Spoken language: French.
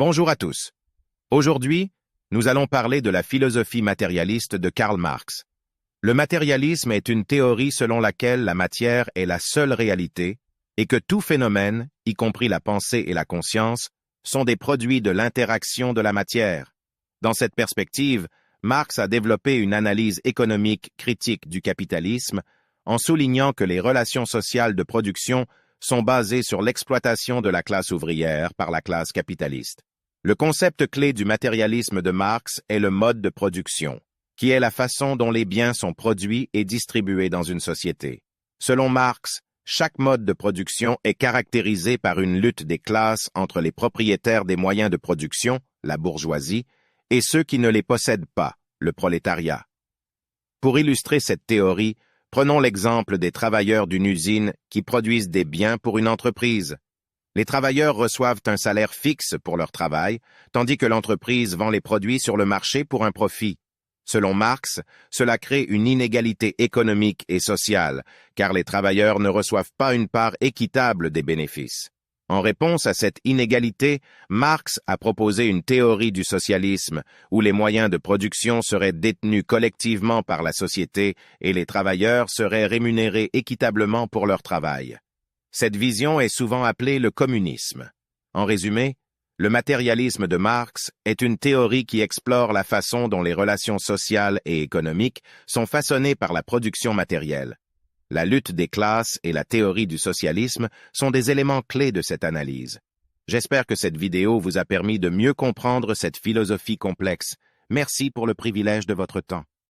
Bonjour à tous. Aujourd'hui, nous allons parler de la philosophie matérialiste de Karl Marx. Le matérialisme est une théorie selon laquelle la matière est la seule réalité et que tout phénomène, y compris la pensée et la conscience, sont des produits de l'interaction de la matière. Dans cette perspective, Marx a développé une analyse économique critique du capitalisme en soulignant que les relations sociales de production sont basées sur l'exploitation de la classe ouvrière par la classe capitaliste. Le concept clé du matérialisme de Marx est le mode de production, qui est la façon dont les biens sont produits et distribués dans une société. Selon Marx, chaque mode de production est caractérisé par une lutte des classes entre les propriétaires des moyens de production, la bourgeoisie, et ceux qui ne les possèdent pas, le prolétariat. Pour illustrer cette théorie, prenons l'exemple des travailleurs d'une usine qui produisent des biens pour une entreprise. Les travailleurs reçoivent un salaire fixe pour leur travail, tandis que l'entreprise vend les produits sur le marché pour un profit. Selon Marx, cela crée une inégalité économique et sociale, car les travailleurs ne reçoivent pas une part équitable des bénéfices. En réponse à cette inégalité, Marx a proposé une théorie du socialisme où les moyens de production seraient détenus collectivement par la société et les travailleurs seraient rémunérés équitablement pour leur travail. Cette vision est souvent appelée le communisme. En résumé, le matérialisme de Marx est une théorie qui explore la façon dont les relations sociales et économiques sont façonnées par la production matérielle. La lutte des classes et la théorie du socialisme sont des éléments clés de cette analyse. J'espère que cette vidéo vous a permis de mieux comprendre cette philosophie complexe. Merci pour le privilège de votre temps.